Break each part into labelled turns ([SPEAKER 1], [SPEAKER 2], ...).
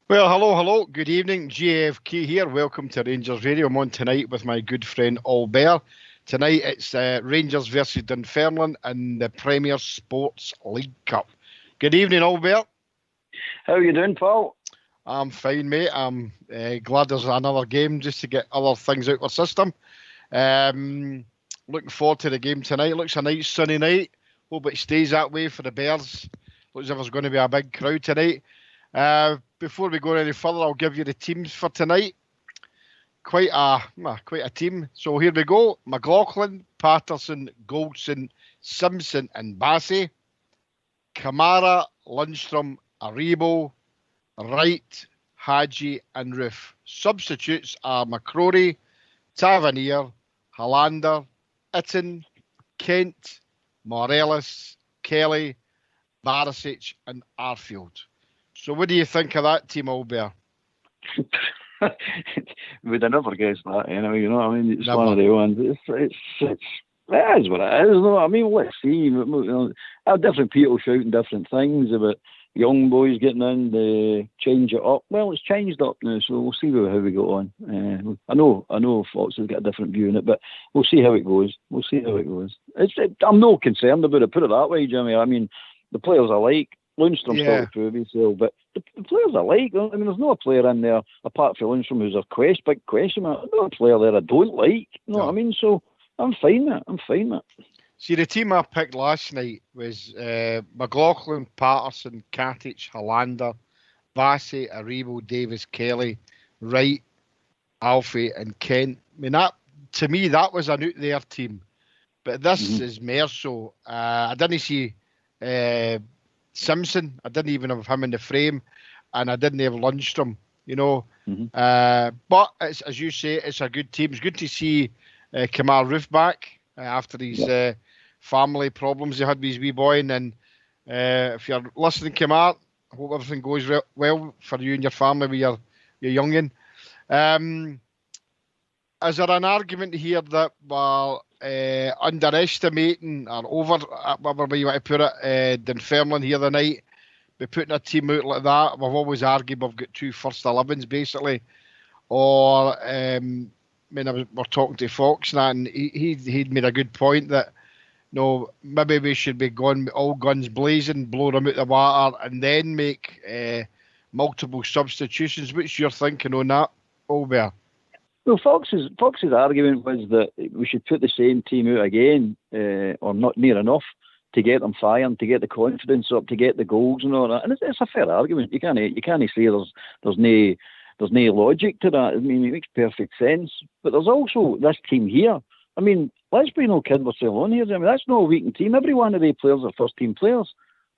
[SPEAKER 1] Well, hello. Good evening. GFK here. Welcome to Rangers Radio. I'm on tonight with my good friend Albert. Tonight it's Rangers versus Dunfermline in the Premier Sports League Cup. Good evening, Albert.
[SPEAKER 2] How are you doing, Paul?
[SPEAKER 1] I'm fine, mate. I'm glad there's another game just to get other things out of our system. Looking forward to the game tonight. Looks a nice sunny night. Hope it stays that way for the Bears. Looks as if there's going to be a big crowd tonight. Before we go any further, I'll give you the teams for tonight. Quite a team. So here we go. McLaughlin, Patterson, Goldson, Simpson and Bassey. Kamara, Lundstrom, Aribo, Wright, Hadji and Roof. Substitutes are McCrory, Tavernier, Hollander, Itten, Kent, Morelos, Kelly, Barisic and Arfield. So what do you think of that team, Albert?
[SPEAKER 2] Would have never guessed that, you know what I mean? It's
[SPEAKER 1] Never.
[SPEAKER 2] one of the ones. It is what it is, no? I mean, let's see. Different people shouting different things about young boys getting in, they change it up. Well, it's changed up now, so we'll see how we go on. I know Fox has got a different view on it, but we'll see how it goes. I'm not concerned about it, put it that way, Jimmy. I mean, the players I like, Lundstrom's still to prove himself, but the players I like, I mean, there's no player in there, apart from Lundstrom, who's a big question mark. There's no player there I don't like, you know what I mean? So I'm fine with it.
[SPEAKER 1] See, the team I picked last night was McLaughlin, Patterson, Katic, Hollander, Bassey, Aribo, Davis, Kelly, Wright, Alfie and Kent. I mean, to me, that was an out there team. But this is more so. I didn't see Simpson. I didn't even have him in the frame. And I didn't have Lundstrom, you know. But it's, as you say, it's a good team. It's good to see Kamal Roof back after his family problems he had with his wee boy. And if you're listening, Kamal, I hope everything goes well for you and your family with your youngin. Is there an argument here that we're underestimating or over, whatever way you want to put it, Dunfermline here the night? By putting a team out like that, we've always argued we've got two first 11s basically. Or, we're talking to Fox and he'd made a good point that, maybe we should be going all guns blazing, blow them out the water, and then make multiple substitutions. What's your thinking on that, Albert?
[SPEAKER 2] Well, Fox's argument was that we should put the same team out again, or not near enough, to get them firing, to get the confidence up, to get the goals and all that. And it's a fair argument. You can't say there's no logic to that. I mean, it makes perfect sense. But there's also this team here. I mean, let's be no kid ourselves on here. I mean, that's not a weakened team. Every one of the players are first team players.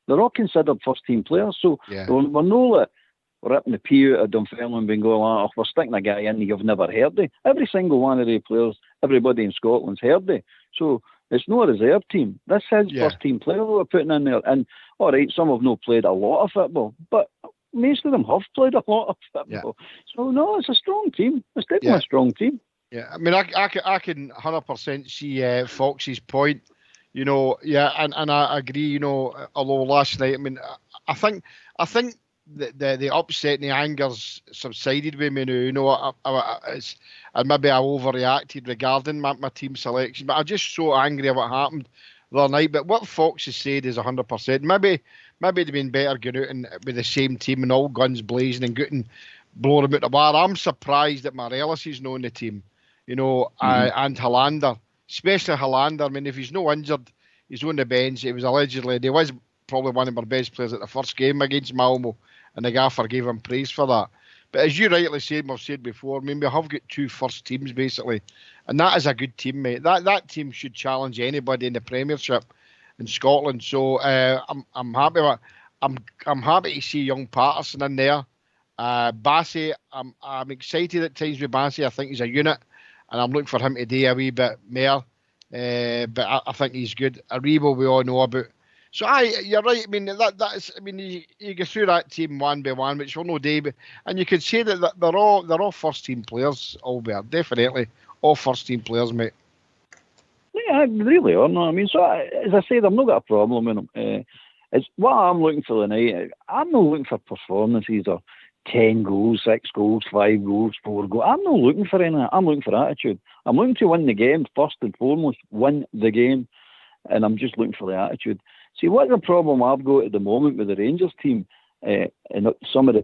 [SPEAKER 2] They're all considered first team players. So we're no ripping the pea out of Dunfermline and going, we're sticking a guy in you've never heard of. Every single one of the players, everybody in Scotland's heard of. So it's not a reserve team. This is first team player we're putting in there. And all right, some have not played a lot of football, but most of them have played a lot of football. So no, it's a strong team. It's definitely a strong team.
[SPEAKER 1] Yeah, I mean, I can 100% see Fox's point. And I agree. Although last night, I mean, I think the upset and the anger's subsided with me now. And maybe I overreacted regarding my team selection, but I'm just so angry at what happened the other night. But what Fox has said is 100%. Maybe it'd been better going out and with the same team and all guns blazing and blowing them out the bar. I'm surprised that Morelos is not in the team, and Hollander, especially Hollander. I mean, if he's no injured, he's on the bench. He was probably one of our best players at the first game against Malmo, and the gaffer gave him praise for that. But as you rightly said, we've said before, I mean, we have got two first teams basically, and that is a good team, mate. That team should challenge anybody in the Premiership in Scotland. So I'm happy with. I'm happy to see young Patterson in there. Bassey, I'm excited at times with Bassey. I think he's a unit, and I'm looking for him to do a wee bit more. But I think he's good. Aribo, we all know about. So you're right. I mean that's. I mean you go through that team one by one, which we'll no day, and you could say that they're all first team players. Albert, definitely all first team players, mate.
[SPEAKER 2] Yeah, really are. No, I mean, so as I said, I've not got a problem with them. It's what I'm looking for tonight. I'm not looking for performances or 10 goals, 6 goals, 5 goals, 4 goals. I'm not looking for any. I'm looking for attitude. I'm looking to win the game first and foremost. Win the game, and I'm just looking for the attitude. See, what's the problem I've got at the moment with the Rangers team, and some of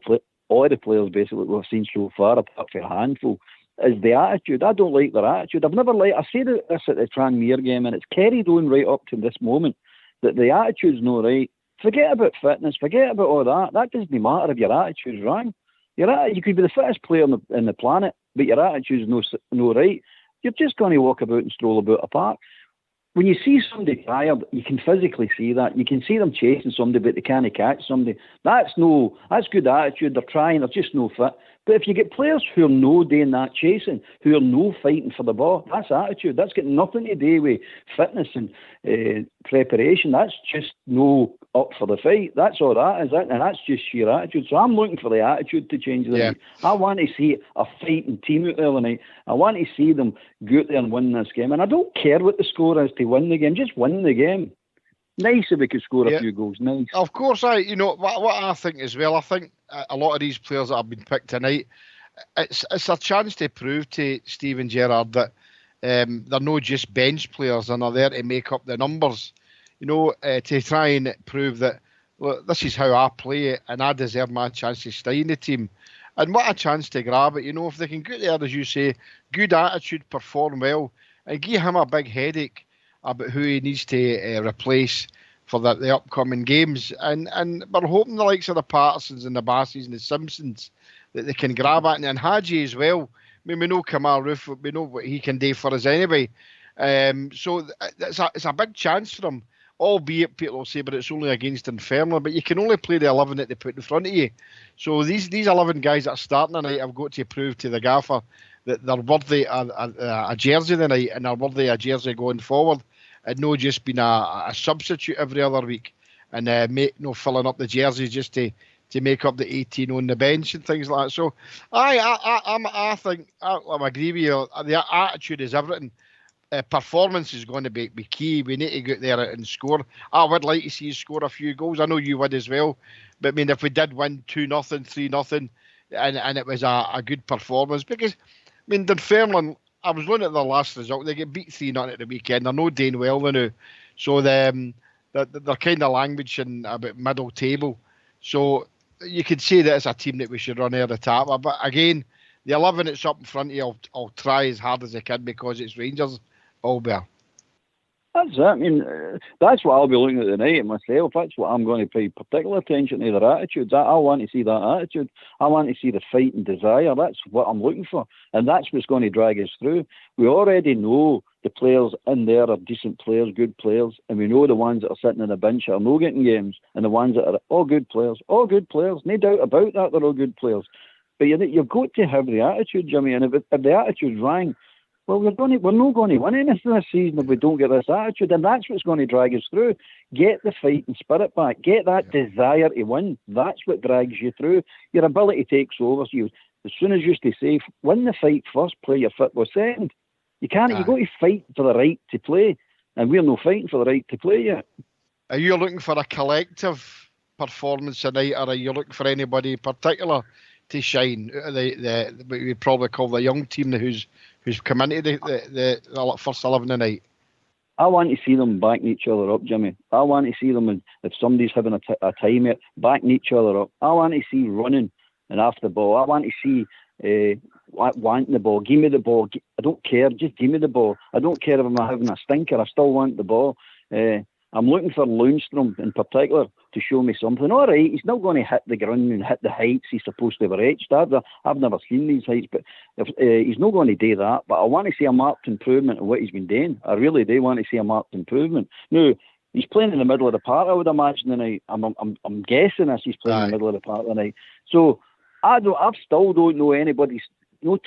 [SPEAKER 2] all the players basically we've seen so far, apart from a handful, is the attitude. I don't like their attitude. I've never liked. I said this at the Tranmere game, and it's carried on right up to this moment that the attitude's not right. Forget about fitness. Forget about all that. That doesn't matter if your attitude's wrong. You could be the fittest player on the planet, but your attitude's no right. You're just going to walk about and stroll about a park. When you see somebody tired, you can physically see that. You can see them chasing somebody, but they can't catch somebody. That's good attitude. They're trying. They're just no fit. But if you get players who are no doing that chasing, who are no fighting for the ball, that's attitude. That's got nothing to do with fitness and preparation. That's just no up for the fight. That's all that is, and that's just sheer attitude. So I'm looking for the attitude to change the night. I want to see a fighting team out there tonight. I want to see them go out there and win this game. And I don't care what the score is to win the game. Just win the game. Nice if we could score a few goals. Nice.
[SPEAKER 1] Of course, what I think as well. I think a lot of these players that have been picked tonight, it's a chance to prove to Steven Gerrard that they're not just bench players and are there to make up the numbers. To try and prove that, look, this is how I play and I deserve my chance to stay in the team. And what a chance to grab it. If they can get there, as you say, good attitude, perform well, and give him a big headache about who he needs to replace for the upcoming games. And we're hoping the likes of the Pattersons and the Bassies and the Simpsons that they can grab at. And Hadji as well. I mean, we know Kamal Roof, we know what he can do for us anyway. So it's a big chance for them. Albeit people will say, but it's only against Dunfermline. But you can only play the 11 that they put in front of you. So these 11 guys that are starting tonight have got to prove to the gaffer that they're worthy a jersey tonight and they're worthy a jersey going forward, and not just being a substitute every other week and filling up the jerseys just to make up the 18 on the bench and things like that. So I think I agree with you. The attitude is everything. Performance is going to be key. We need to get there and score. I would like to see you score a few goals. I know you would as well. But I mean, if we did win 2-0, 3-0, and it was a good performance, because I mean, Dunfermline, I was looking at their last result. They get beat 3-0 at the weekend. They're not doing well now. So they're kind of languishing about middle table. So you could say that it's a team that we should run out of the tap. But again, the 11 that's up in front of you, I'll try as hard as I can because it's Rangers. Albert.
[SPEAKER 2] That's it. I mean, that's what I'll be looking at tonight myself. That's what I'm going to pay particular attention to, their attitudes. I want to see that attitude. I want to see the fight and desire. That's what I'm looking for. And that's what's going to drag us through. We already know the players in there are decent players, good players. And we know the ones that are sitting on the bench are no getting games. And the ones that are all good players. No doubt about that, they're all good players. But you've got to have the attitude, Jimmy. And if the attitude's wrong, well, we're not going to win anything this season if we don't get this attitude, and that's what's going to drag us through. Get the fight and spirit back. Get that desire to win. That's what drags you through. Your ability takes over. So as soon as you stay safe, win the fight first, play your football second. You can't. You've got to fight for the right to play, and we're not fighting for the right to play yet.
[SPEAKER 1] Are you looking for a collective performance tonight, or are you looking for anybody in particular to shine? The what we probably call the young team who's come into the first 11 tonight.
[SPEAKER 2] I want to see them backing each other up, Jimmy. I want to see them, if somebody's having a time here, backing each other up. I want to see running and after the ball. I want to see wanting the ball. Give me the ball. I don't care. Just give me the ball. I don't care if I'm having a stinker. I still want the ball. I'm looking for Lundstrom in particular to show me something. All right, he's not going to hit the ground and hit the heights he's supposed to have reached. I've never seen these heights, but he's not going to do that. But I want to see a marked improvement in what he's been doing. I really do want to see a marked improvement. Now, he's playing in the middle of the park, I would imagine, tonight. I'm guessing as he's playing in the middle of the park tonight. So I still don't know anybody's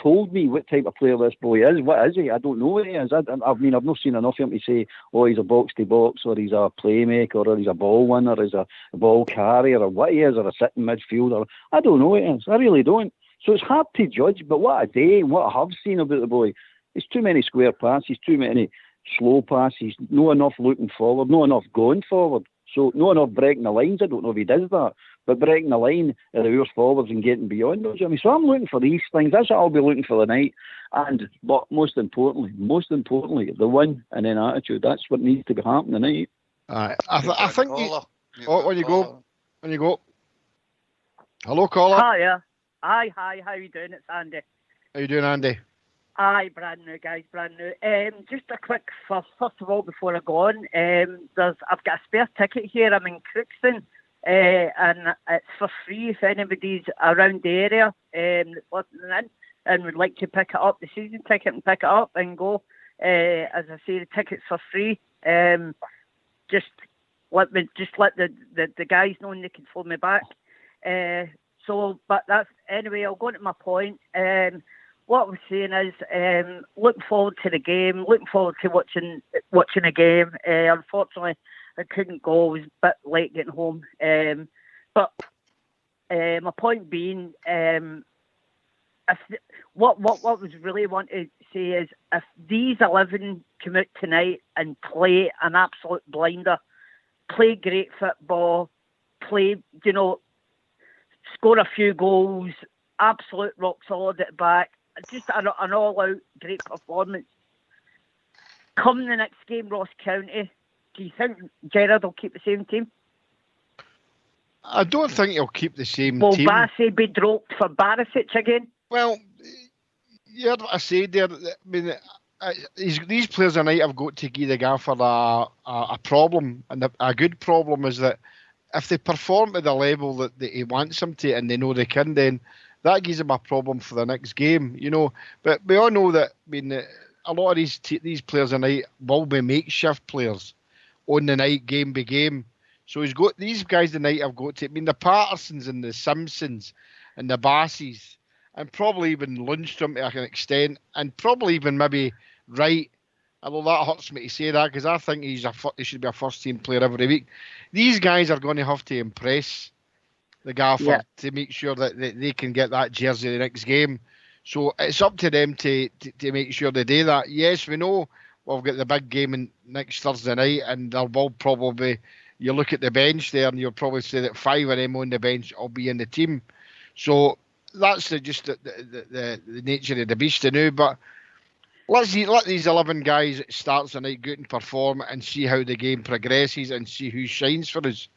[SPEAKER 2] told me what type of player this boy is. What is he? I don't know what he is. I've not seen enough of him to say, oh, he's a box-to-box, or he's a playmaker, or he's a ball winner, or he's a ball carrier, or what he is, or a sitting midfielder. I don't know what he is. I really don't. So it's hard to judge, but what I have seen about the boy, it's too many square passes, too many slow passes, not enough looking forward, not enough going forward. So not enough breaking the lines. I don't know if he does that. but breaking the line of the worst forwards and getting beyond those. I mean, so I'm looking for these things. That's what I'll be looking for tonight. But most importantly, the win and then attitude. That's what needs to be happening tonight.
[SPEAKER 1] I think. When you go. Hello, caller.
[SPEAKER 3] Hiya. Hi. How you doing? It's Andy.
[SPEAKER 1] How you doing, Andy?
[SPEAKER 3] Aye, brand new, guys, brand new. Just a quick, first of all, before I go on, I've got a spare ticket here. I'm in Crookston, and it's for free if anybody's around the area that's listening in and would like to pick it up, the season ticket, and pick it up and go. As I say, the ticket's for free. Just let the guys know and they can phone me back. But that's anyway. I'll go into my point. What I'm saying is, looking forward to the game. Looking forward to watching a game. Unfortunately, I couldn't go. I was a bit late getting home. But my point being, what was really want to say is, if these 11 come out tonight and play an absolute blinder, play great football, play, score a few goals, absolute rock solid at the back, just an all-out great performance. Come the next game, Ross County, do you think Gerrard will keep the same team?
[SPEAKER 1] I don't think he'll keep the same team.
[SPEAKER 3] Will Bassey be dropped for Barisic again?
[SPEAKER 1] Well, you heard what I said there. I mean, these players tonight have got to give the gaffer a problem, and a good problem is that if they perform to the level that he wants them to, and they know they can, then that gives them a problem for the next game, But we all know that. I mean, a lot of these players tonight will be makeshift players on the night, game by game. So he's got these guys tonight. Have got to. I mean, the Pattersons and the Simpsons and the Bassies, and probably even Lundstrom to an extent, and probably even maybe Wright. Although that hurts me to say that, because I think he should be a first-team player every week. These guys are going to have to impress the gaffer to make sure that they can get that jersey the next game. So it's up to them to make sure they do that. Yes, we know we've got the big game next Thursday night, and there will probably, you look at the bench there, and you'll probably say that 5 of them on the bench will be in the team. So that's just the nature of the beast now. But let these 11 guys that starts the night go out and perform and see how the game progresses and see who shines for us.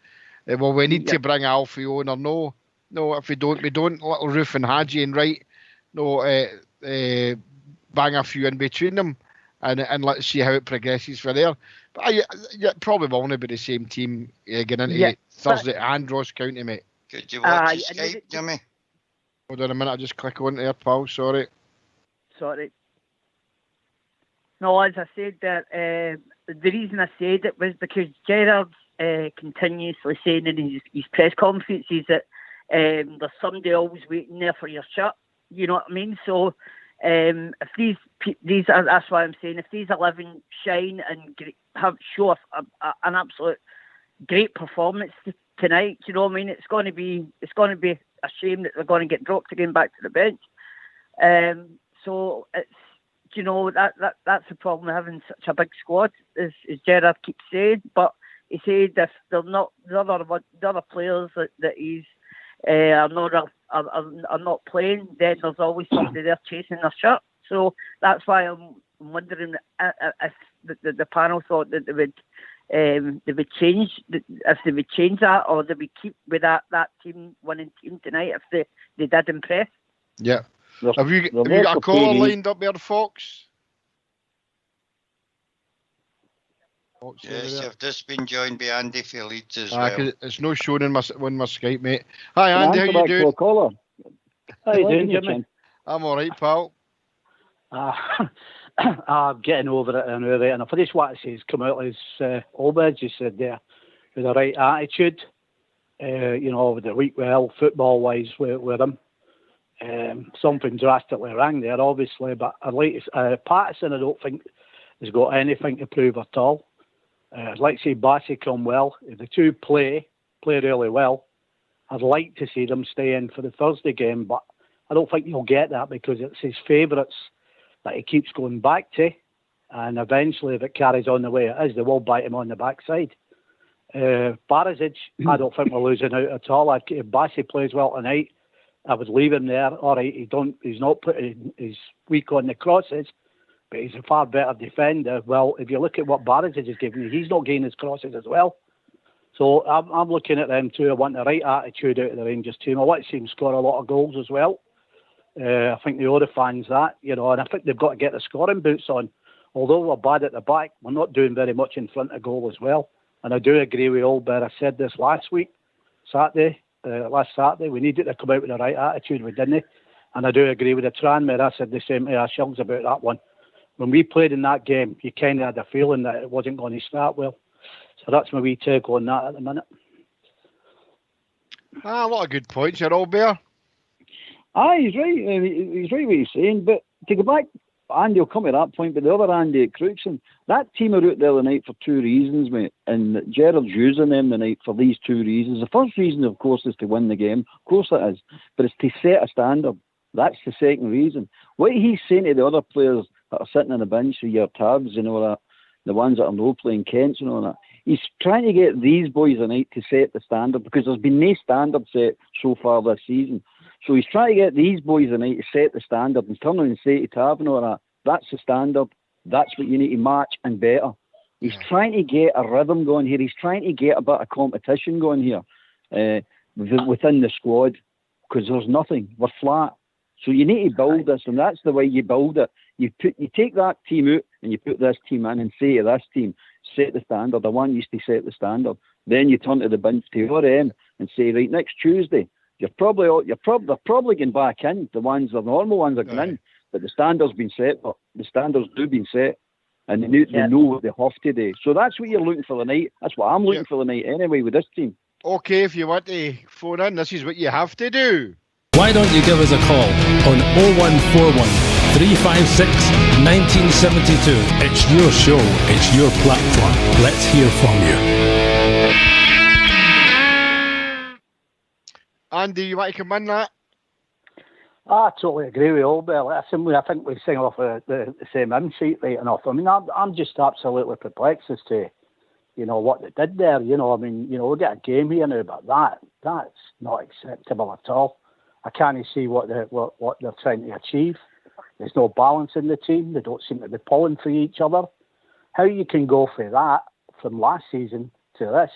[SPEAKER 1] Well, we need to bring Alfie on, or no, if we don't, little Roof and Hadji and Wright, bang a few in between them, and let's see how it progresses for there. But you probably will only be the same team getting into Thursday and Ross County, mate.
[SPEAKER 4] Could you watch Skype, Jimmy?
[SPEAKER 1] Hold on a minute, I'll just click on there, pal. Sorry.
[SPEAKER 3] No, as I said, that the reason I said it was because Gerrard's continuously saying in his press conferences that there's somebody always waiting there for your shot. You know what I mean? So if these are, that's why I'm saying, if these 11 shine and show an absolute great performance tonight, you know what I mean? It's going to be a shame that they're going to get dropped again back to the bench. So it's, that's the problem with having such a big squad, as Gerrard keeps saying. But he said if they're not the other players that he's are not playing, then there's always somebody there chasing their shirt. So that's why I'm wondering if the panel thought that they would change that, or they would keep with that winning team tonight if they did impress.
[SPEAKER 1] Yeah. Have you got a caller lined up there, Fox?
[SPEAKER 4] Yes, I've just been joined by Andy for Leeds as well.
[SPEAKER 1] It's no showing on my Skype, mate. Hi, Andy, how you doing?
[SPEAKER 2] Caller. How you doing, Jimmy?
[SPEAKER 1] I'm all right, pal.
[SPEAKER 5] I'm getting over it anyway, and if I just want to say, he's come out as Obed just said there, with the right attitude, with the week well, football-wise with him. Something drastically wrong there, obviously, but I'd like to, Patterson, I don't think has got anything to prove at all. I'd like to see Bassey come well. If the two play really well, I'd like to see them stay in for the Thursday game, but I don't think he'll get that because it's his favourites that he keeps going back to, and eventually if it carries on the way it is, they will bite him on the backside. Barisic, I don't think we're losing out at all. If Bassey plays well tonight, I would leave him there. All right, he's not putting his weak on the crosses, but he's a far better defender. Well, if you look at what Barisic is giving you, he's not getting his crosses as well. So I'm looking at them too. I want the right attitude out of the Rangers team. I want to see him score a lot of goals as well. I think the other fans that, and I think they've got to get the scoring boots on. Although we're bad at the back, we're not doing very much in front of goal as well. And I do agree with Olber. I said this last Saturday, we needed to come out with the right attitude. We didn't. And I do agree with the Tranmere. I said the same to Ashills about that one. When we played in that game, you kind of had a feeling that it wasn't going to start well. So that's my wee take on that at the minute.
[SPEAKER 1] A lot of good points here, Olber.
[SPEAKER 2] He's right. He's right what he's saying. But to go back, Andy will come to that point, but the other Andy at Crookston, that team are out there the night for two reasons, mate. And Gerald's using them the night for these two reasons. The first reason, of course, is to win the game. Of course it is. But it's to set a standard. That's the second reason. What he's saying to the other players that are sitting on the bench with your tabs, that the ones that are no playing Kents and all that, he's trying to get these boys tonight to set the standard, because there's been no standard set so far this season. So he's trying to get these boys tonight to set the standard and turn and say to Tav and all that, that's the standard. That's what you need to match and better. He's trying to get a rhythm going here. He's trying to get a bit of competition going here within the squad, because there's nothing. We're flat. So you need to build this, and that's the way you build it. You take that team out and you put this team in and say to this team, set the standard. I want you to set the standard. Then you turn to the bench to RM and say, right, next Tuesday, they're probably going back in. The normal ones are going in, but the standard's been set. The standards do been set, and they know what they have to do. So that's what you're looking for tonight. That's what I'm looking for tonight anyway with this team.
[SPEAKER 1] Okay, if you want to phone in, this is what you have to do.
[SPEAKER 6] Why don't you give us a call on 0141 356 1972. It's your show, it's your platform. Let's hear from you.
[SPEAKER 1] Andy, you want to come in that?
[SPEAKER 5] I totally agree with Olber. I think we sing off the same hymn sheet right enough. I mean, I'm just absolutely perplexed as to, what they did there. We get a game here now, but that's not acceptable at all. I can't see what they're trying to achieve. There's no balance in the team. They don't seem to be pulling for each other. How you can go for that from last season to this?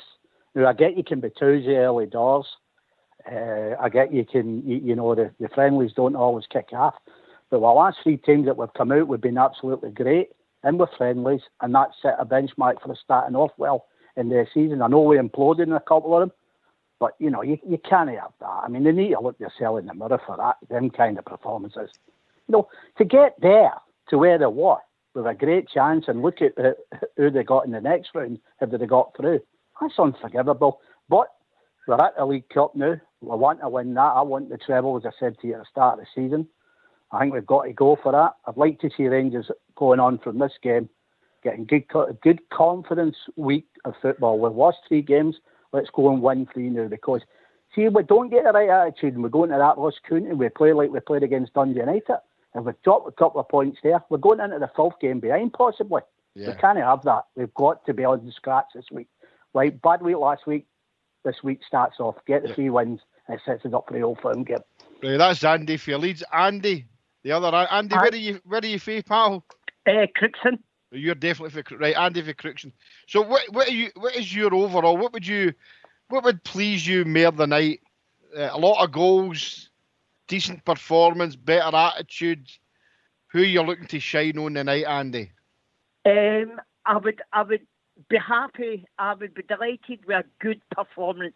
[SPEAKER 5] Now, I get you can be toosy early doors. I get you can, the friendlies don't always kick off. But the last three teams that we've come out, we've been absolutely great in with friendlies, and that set a benchmark for us starting off well in the season. I know we imploded in a couple of them, but, you can't have that. I mean, they need to look yourself in the mirror for that, them kind of performances. To get there, to where they were, with a great chance, and look at who they got in the next round, if they got through, that's unforgivable. But we're at the League Cup now. We want to win that. I want the treble, as I said to you at the start of the season. I think we've got to go for that. I'd like to see Rangers going on from this game, getting good confidence week of football. We've lost 3 games. Let's go and win 3 now, because, see, if we don't get the right attitude and we go into that Ross County and we play like we played against Dundee United, if we drop a couple of points there, we're going into the 4th game behind, possibly. Yeah. We can't have that. We've got to be on the scratch this week. Like, bad week last week, this week starts off. Get the 3 wins, and it sets us up for the old firm game.
[SPEAKER 1] Right, that's Andy for Leeds. Andy, the other Andy, where are you for, pal?
[SPEAKER 3] Crookston.
[SPEAKER 1] You're definitely for right, Andy for Crookston. So what is your overall? What would please you more than night? A lot of goals, decent performance, better attitude. Who are you looking to shine on tonight, Andy?
[SPEAKER 3] I would be happy. I would be delighted with a good performance.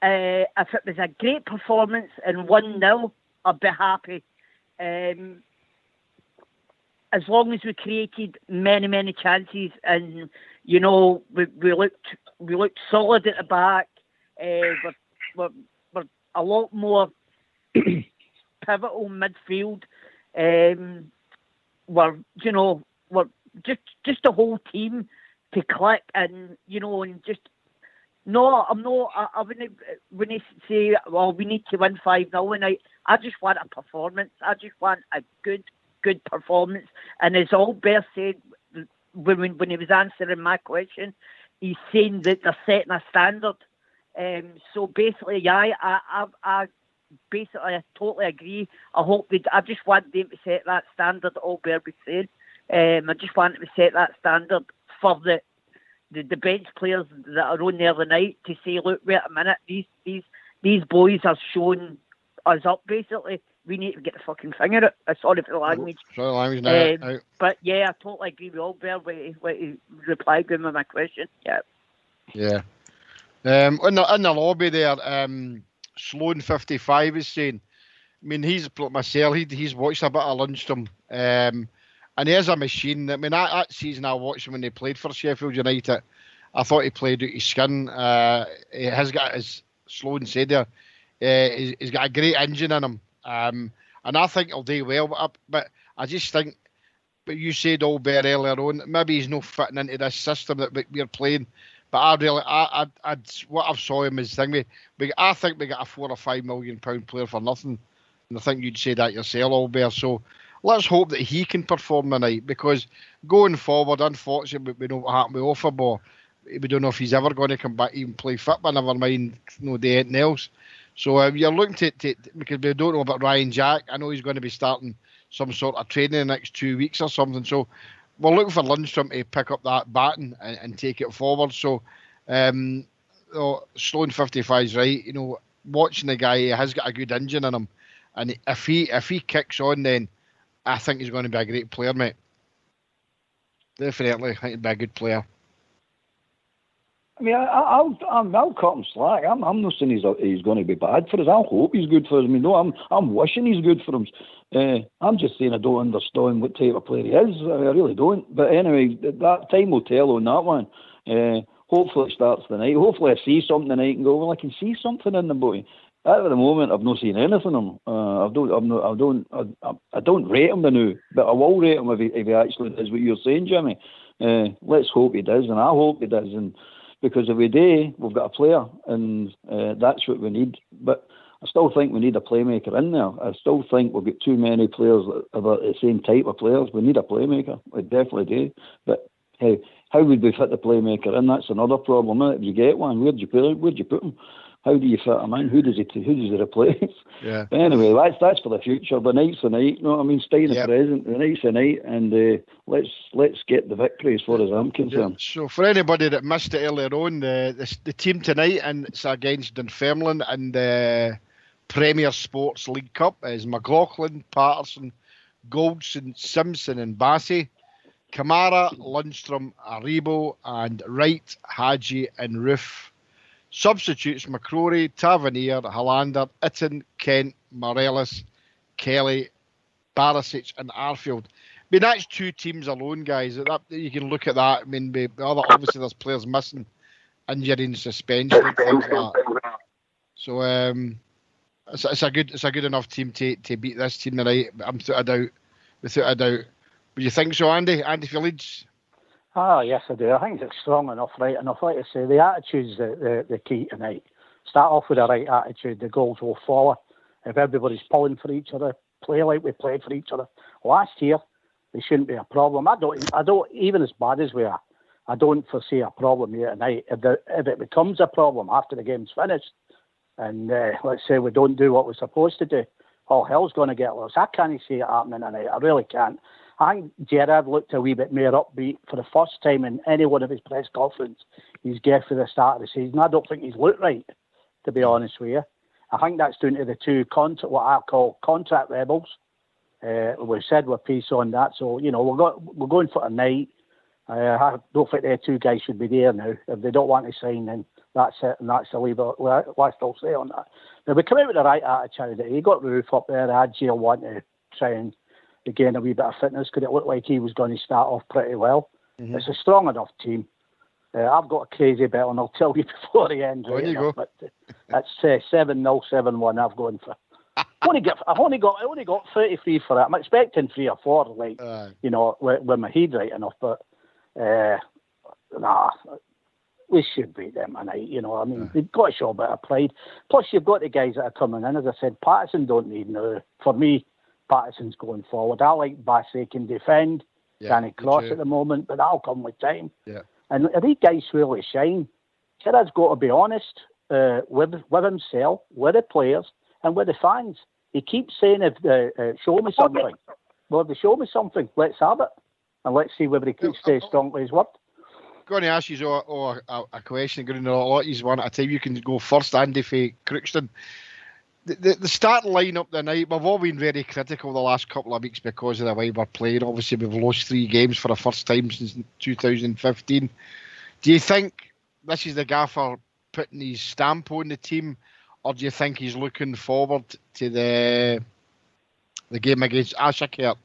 [SPEAKER 3] If it was a great performance and 1-0, I'd be happy. As long as we created many, many chances, and we looked solid at the back. We're a lot more pivotal midfield. We're just the whole team to click, and and just. No, I'm not. I wouldn't say, well, we need to win 5-0 tonight. I just want a performance. I just want a good performance. And as Albert said when he was answering my question, he's saying that they're setting a standard. So basically, I basically I totally agree. I just want them to set that standard. All Bear was saying. I just want them to set that standard for the bench players that are on there the night to say, look, wait a minute, these boys are showing us up. Basically, we need to get the fucking finger out. Sorry for the language. But yeah, I totally agree with Albert when he replied to my question. Yeah.
[SPEAKER 1] Yeah. In the lobby there, Sloan 55 is saying, I mean, he's watched a bit of Lundstrom, and he is a machine. I mean, that season I watched him when he played for Sheffield United. I thought he played out his skin. He has got, as Sloan said there, he's got a great engine in him. And I think he'll do well. But I just think, but you said Albert earlier on, maybe he's not fitting into this system that we're playing. But what I've saw him is I think we got a £4 or £5 million player for nothing. And I think you'd say that yourself, Albert. So let's hope that he can perform tonight, because going forward, unfortunately, we know what happened with Offerbaugh. We don't know if he's ever going to come back even play football, never mind anything else. So you're looking to because we don't know about Ryan Jack. I know he's going to be starting some sort of training in the next 2 weeks or something. So we're looking for Lundstrom to pick up that baton and take it forward. So Sloan 55 is right. Watching the guy, he has got a good engine in him, and if he kicks on, then I think he's going to be a great player, mate. Definitely, I think he'd be a good player.
[SPEAKER 2] I mean, I'll cut him slack. I'm not saying he's going to be bad for us. I hope he's good for us. I mean, no, I'm wishing he's good for him. I'm just saying I don't understand what type of player he is. I really don't. But anyway, that time will tell on that one. Hopefully it starts tonight. Hopefully I see something tonight and go, well, I can see something in the boy. At the moment, I've not seen anything of him. I don't rate him now, but I will rate him if he actually does what you're saying, Jimmy. Let's hope he does, and I hope he does. And because every day we've got a player, and that's what we need. But I still think we need a playmaker in there. I still think we've got too many players that are the same type of players. We need a playmaker. We definitely do. But hey, how would we fit the playmaker in? That's another problem. If you get one, where'd you put him? How do you fit him in? Who does he replace?
[SPEAKER 1] Yeah.
[SPEAKER 2] But anyway, that's for the future. The night's the night. You know what I mean? Stay in the present. The night's the night, and let's get the victory as far as I'm concerned.
[SPEAKER 1] Yeah. So for anybody that missed it earlier on, the team tonight, and it's against Dunfermline and the Premier Sports League Cup, is McLaughlin, Patterson, Goldson, Simpson, and Bassey. Kamara, Lundstrom, Aribo, and Wright, Hadji, and Roof. Substitutes: McCrory, Tavernier, Hollander, Itten, Kent, Morelos, Kelly, Barisic, and Arfield. I mean, that's two teams alone, guys. You can look at that. I mean, obviously there's players missing, injury and suspension, and things like that. So it's a good enough team to beat this team tonight. Without a doubt. Would you think so, Andy? Andy for Leeds?
[SPEAKER 5] Yes, I do. I think it's strong enough, right enough. Like I say, the attitude's the key tonight. Start off with the right attitude, the goals will follow. If everybody's pulling for each other, play like we played for each other last year, there shouldn't be a problem. I don't even as bad as we are, I don't foresee a problem here tonight. If it becomes a problem after the game's finished, and let's say we don't do what we're supposed to do, all hell's going to get loose. I can't see it happening tonight. I really can't. I think Gerrard looked a wee bit more upbeat for the first time in any one of his press conferences he's given for the start of the season. I don't think he's looked right, to be honest with you. I think that's down to the two what I call contract rebels. We've said we're peace on that, so we're going for a night. I don't think the two guys should be there now. If they don't want to sign, then that's it, and that's the leave it. Last I'll say on that. Now we come out with the right attitude. He got Roof up there. Hadji will want to try and again a wee bit of fitness, because it looked like he was going to start off pretty well. Mm-hmm. It's a strong enough team. I've got a crazy bet, and I'll tell you before the end.
[SPEAKER 1] There you go.
[SPEAKER 5] But that's 7-0, 7-1. I've gone for. I only got 33 for that. I'm expecting 3 or 4, with my head right enough. But we should beat them tonight. I mean, they've got to show a bit of pride. Plus, you've got the guys that are coming in. As I said, Patterson don't need no. For me, Patterson's going forward. I like Bassey can defend. Can he cross at the moment? But that'll come with time.
[SPEAKER 1] Yeah.
[SPEAKER 5] And are these guys really shine? Gerard's got to be honest with himself, with the players, and with the fans. He keeps saying, show me something. Well, if they show me something, let's have it. And let's see whether he can stay strong to his word.
[SPEAKER 1] Going to ask you a question. Going to a lot of these one at a time. You can go first, Andy, for Crookston. The starting lineup tonight, we've all been very critical the last couple of weeks because of the way we're playing. Obviously, we've lost 3 games for the first time since 2015. Do you think this is the gaffer putting his stamp on the team, or do you think he's looking forward to the game against Ashakert?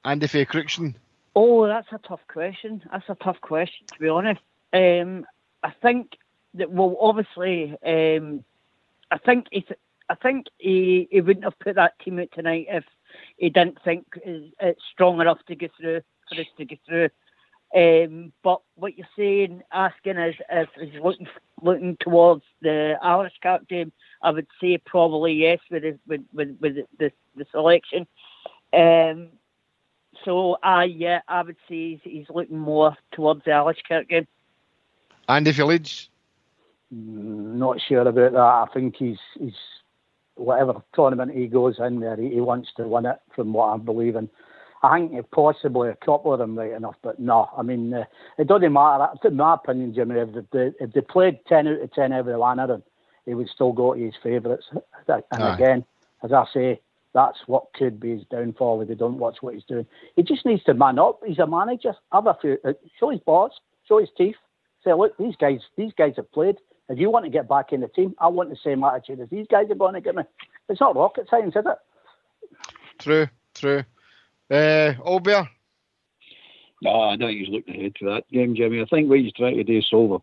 [SPEAKER 1] Andy for Crookston.
[SPEAKER 3] Oh, that's a tough question. To be honest. I think that, well, obviously, I think he wouldn't have put that team out tonight if he didn't think it's strong enough to get through for us to get through. But what you're saying, asking is if he's looking towards the Irish Cup game, I would say probably yes with the selection. So I would say he's looking more towards the Irish Cup game.
[SPEAKER 1] Andy for Leeds?
[SPEAKER 5] Not sure about that. I think he's whatever tournament he goes in there, he wants to win it, from what I'm believing. I think possibly a couple of them right enough, but no. I mean, it doesn't matter. In my opinion, Jimmy, if they played 10 out of 10 every one of them, he would still go to his favourites. And again, as I say, that's what could be his downfall if they don't watch what he's doing. He just needs to man up. He's a manager. Show his balls, show his teeth. Say, look, these guys have played. If you want to get back in the team, I want the same attitude as these guys are going to give me. It's not rocket science, is it?
[SPEAKER 1] True. Albert?
[SPEAKER 2] No, I don't think he's looking ahead to that game, Jimmy. I think what he's trying to do is solve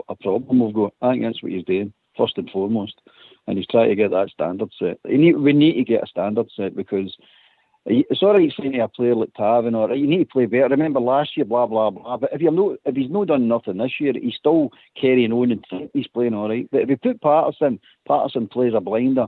[SPEAKER 2] a problem we've got. I think that's what he's doing, first and foremost. And he's trying to get that standard set. We need to get a standard set, because it's all right saying to a player like Taven, or you need to play better. Remember last year, blah, blah, blah. But if he's not done nothing this year, he's still carrying on and think he's playing all right. But if you put Patterson plays a blinder,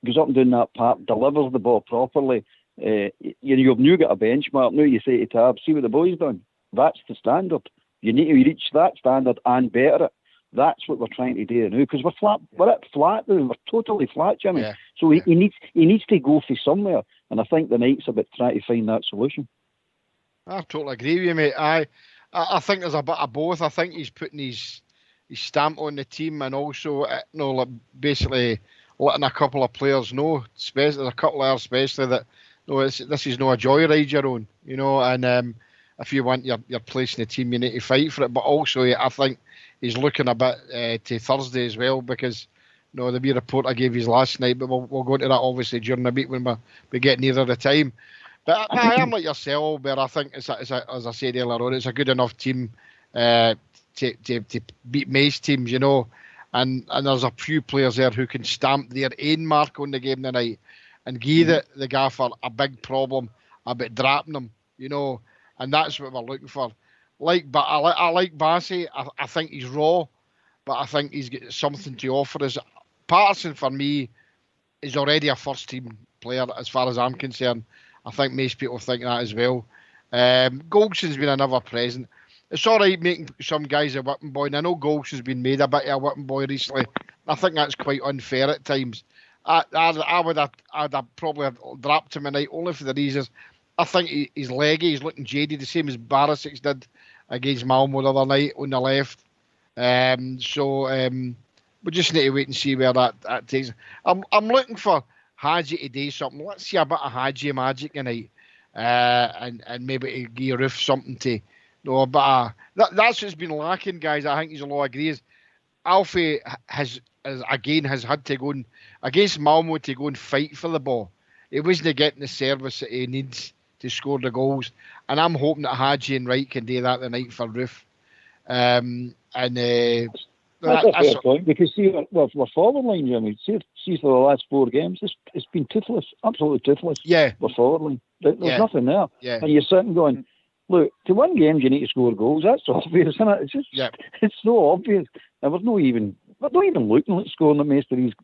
[SPEAKER 2] goes up and down that part, delivers the ball properly, you've now got a benchmark. Now you say to Tab, see what the boy's done. That's the standard. You need to reach that standard and better it. That's what we're trying to do now, because we're flat. We're at flat now. We're totally flat, Jimmy. Yeah. So he needs to go for somewhere, and I think the night's about trying to find that solution.
[SPEAKER 1] I totally agree with you, mate. I think there's a bit of both. I think he's putting his stamp on the team, and also basically letting a couple of players know, especially a couple of others especially, that this is no a joyride you're on, and if you want your place in the team, you need to fight for it. But also, I think he's looking a bit to Thursday as well, because the wee report I gave you last night, but we'll go into that obviously during the week when we get nearer the time. But I am like yourself, but I think it's as I said earlier on, it's a good enough team to beat May's teams, and there's a few players there who can stamp their own mark on the game tonight and give the gaffer a big problem about dropping them, and that's what we're looking for. But I like Bassey. I think he's raw, but I think he's got something to offer us. Patterson, for me, is already a first-team player as far as I'm concerned. I think most people think that as well. Goldson's been another present. It's all right making some guys a whipping boy, and I know Goldson's been made a bit of a whipping boy recently. I think that's quite unfair at times. I'd have probably dropped him tonight only for the reasons. I think he's leggy. He's looking jaded, the same as Barisic did against Malmo the other night on the left. We just need to wait and see where that takes. I'm looking for Hadji to do something. Let's see a bit of Hadji magic tonight, and maybe to give Roof something to. But that's what's been lacking, guys. I think he's a lot of agrees. Alfie has had to go against Malmo to go and fight for the ball. He wasn't getting the service that he needs to score the goals, and I'm hoping that Hadji and Wright can do that tonight for Roof.
[SPEAKER 2] That's a fair point, because we're forward line, Jimmy. See for the last 4 games, it's been toothless, absolutely toothless.
[SPEAKER 1] Yeah,
[SPEAKER 2] we're forward line. There's nothing there, and you're sitting going, look, to win games you need to score goals. That's obvious, isn't it? It's just, it's so obvious. And we're not even not even looking like scoring the most of these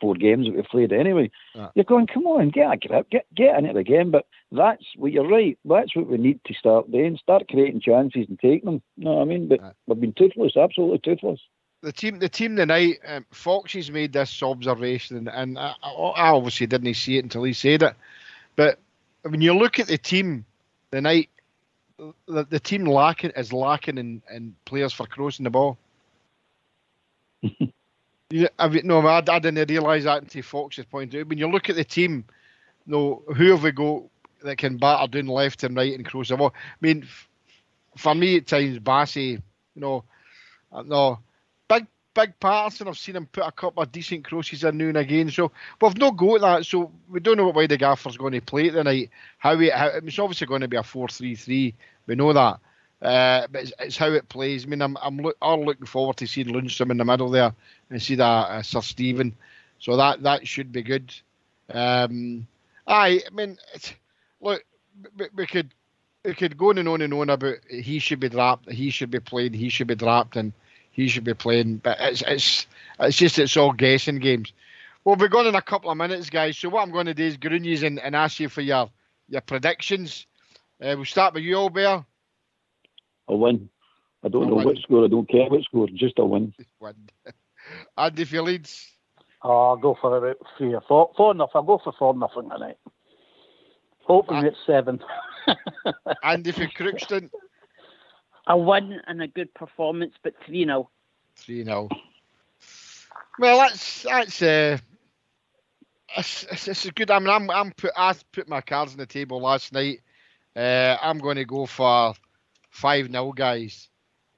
[SPEAKER 2] 4 games that we've played anyway. You're going, come on, get a grip, get into the game. But that's what you're right. That's what we need to start doing. Start creating chances and taking them. You know what I mean? But we've been toothless, absolutely toothless.
[SPEAKER 1] The team tonight, Foxy's made this observation, and I obviously didn't see it until he said it. But when you look at the team tonight, the team is lacking in players for crossing the ball. I didn't realise that until Fox's point out. When you look at the team, who have we got that can batter down left and right and cross the ball? I mean, for me at times, Bassey, Big Patterson, I've seen him put a couple of decent crosses in now and again. So we've not got that. So we don't know what way the gaffer's going to play tonight. It's obviously going to be a 4-3-3. We know that. But it's how it plays. I mean, I'm looking forward to seeing Lundstrom in the middle there and see that Sir Stephen. So that should be good. I mean, look, we could go on and on about he should be dropped, he should be played, he should be dropped, and he should be playing. But it's all guessing games. Well, we're going in a couple of minutes, guys. So what I'm going to do is ground you and ask you for your predictions. We'll start with you, Albert.
[SPEAKER 2] A win. I don't know what score. I don't care what score. Just a win.
[SPEAKER 1] Andy for Leeds.
[SPEAKER 5] I'll go for about 3 or 4. 4-0. I'll go for 4-0 tonight. Hoping it's 7.
[SPEAKER 1] Andy for Crookston.
[SPEAKER 3] A win and a good performance, but 3-0.
[SPEAKER 1] 3-0. Well, that's it's a good. I mean, I put my cards on the table last night. I'm going to go for 5-0, guys,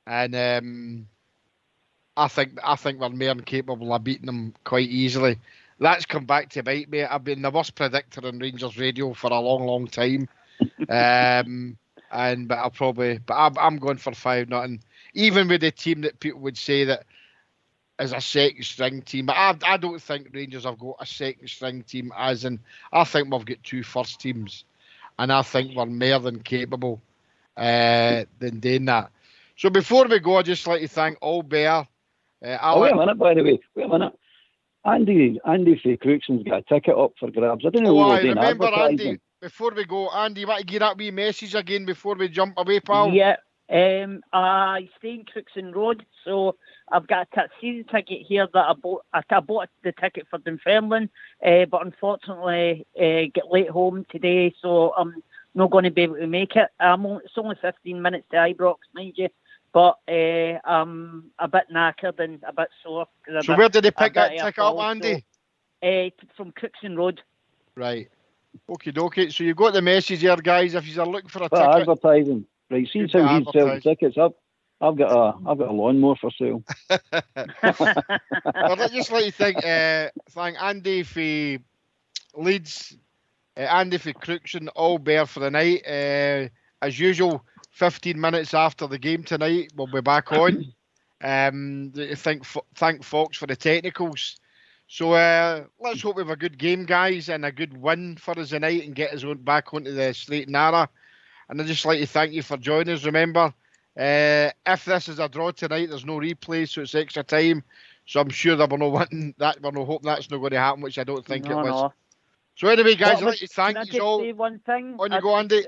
[SPEAKER 1] and I think we're more than capable of beating them quite easily. That's come back to bite me. I've been the worst predictor on Rangers radio for a long time, but I'm going for 5-0. Even with the team that people would say that is a second string team, but I don't think Rangers have got a second string team. As in, I think we've got 2 first teams, and I think we're more than capable than doing that. So before we go, I'd just like to thank Albert.
[SPEAKER 2] Wait a minute, by the way. Wait a minute. Andy for Crookston's got a ticket up for grabs. I don't know what we're doing.
[SPEAKER 1] Remember, Andy, before we go, Andy, you want to give that wee message again before we jump away, pal?
[SPEAKER 3] Yeah. I stay in Crookston Road, so I've got a season ticket here that I bought. I bought the ticket for Dunfermline, but unfortunately get late home today, so I'm not going to be able to make it. It's only 15 minutes to Ibrox, mind you, but I'm a bit knackered and a bit sore.
[SPEAKER 1] So where did they pick that ticket up, Andy?
[SPEAKER 3] From Crookston Road.
[SPEAKER 1] Right. Okie dokie. So you've got the message here, guys. If you're looking for a ticket,
[SPEAKER 2] advertising. Right, see how he's selling tickets. I've got a lawnmower for sale.
[SPEAKER 1] I'd just like to thank Andy for Leeds, Andy for Crookston, Albert for the night. As usual, 15 minutes after the game tonight, we'll be back on. Thank Fox for the technicals. So let's hope we have a good game, guys, and a good win for us tonight and get us back onto the straight and narrow. And I'd just like to thank you for joining us. Remember, if this is a draw tonight, there's no replay, so it's extra time. So I'm sure that we're not hoping that's not going to happen, which I don't think it was. No. So anyway, guys, I'd like to thank you all.
[SPEAKER 3] Say one thing?
[SPEAKER 1] On you go, Andy.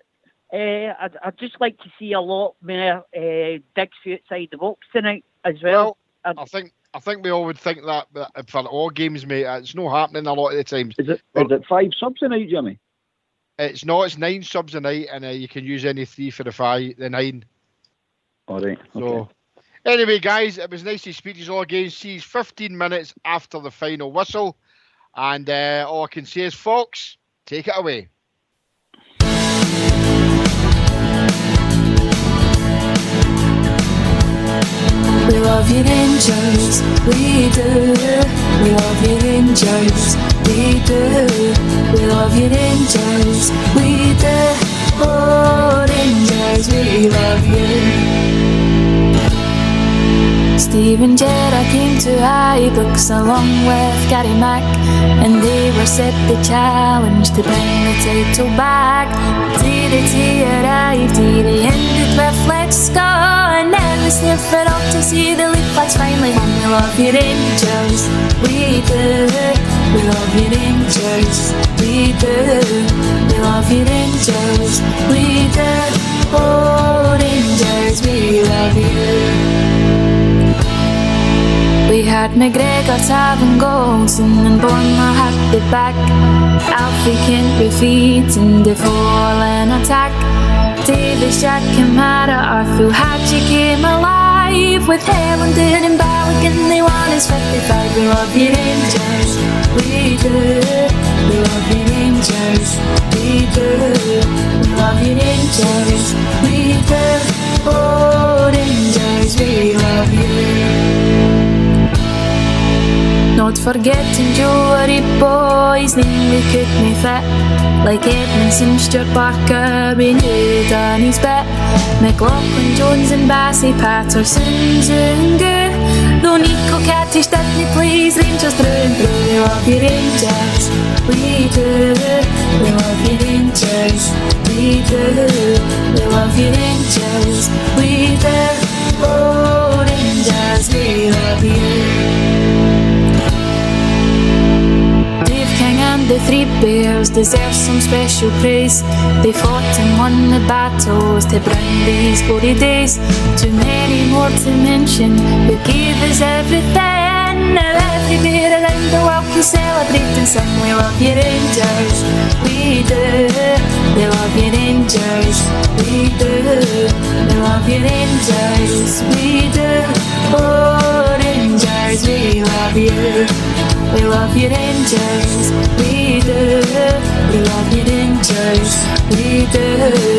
[SPEAKER 3] I'd just like to see a lot more digs outside the box tonight as well.
[SPEAKER 1] I think we all would think that for all games, mate. It's not happening a lot of the times.
[SPEAKER 2] Is it 5 subs tonight, Jimmy?
[SPEAKER 1] It's not. It's 9 subs a night, and you can use any 3 for the 9.
[SPEAKER 2] All right. Okay.
[SPEAKER 1] So, anyway, guys, it was nice to speak to you all again. See you 15 minutes after the final whistle, and all I can say is, Fox, take it away.
[SPEAKER 7] We love you Rangers, we do. We love you Rangers, we do. We love you Rangers, we do. Oh Rangers, we love you. Steve and Gerard came to Ibrox along with Gary Mack, and they were set the challenge to bring the title back. TDT arrived, he ended with let's go, and then listening for all to see the league flags finally hung. We love you Rangers, we do. We love you Rangers, we do. We love you Rangers, we do. Oh Rangers, we love you. We had McGregor, Taven, Goldson and Bournemouth at the back. Alfie Kent defeat and the fallen attack. Davis, Jack, Kamara, Arthur, Hatchie came alive. With Hellenden and Balogun, they won his 55. We love you Rangers, we do. We love you Rangers, we do. We love you Rangers, we do. Oh Rangers, we love you. Not forgetting Jory Boy's name we could me fit. Like Edmondson, Stuart Barker, we knew Danny's bit. McLaughlin, Jones and Bassey, Patterson, Zungu. Though Nico Cattish didn't please, Rangers through and through. We love you Rangers, we do. We love you Rangers, we do. We love you Rangers, we do. Oh Rangers, we love you. And the Three Bears deserve some special praise. They fought and won the battles to bring these glory days. Too many more to mention who gave us everything. Now every bear around the world can celebrate and sing. We love you Rangers, we do. We love you Rangers, we do. We love you Rangers, we do. Oh Rangers, we love you. We love you Rangers, we do. We love you Rangers, we do.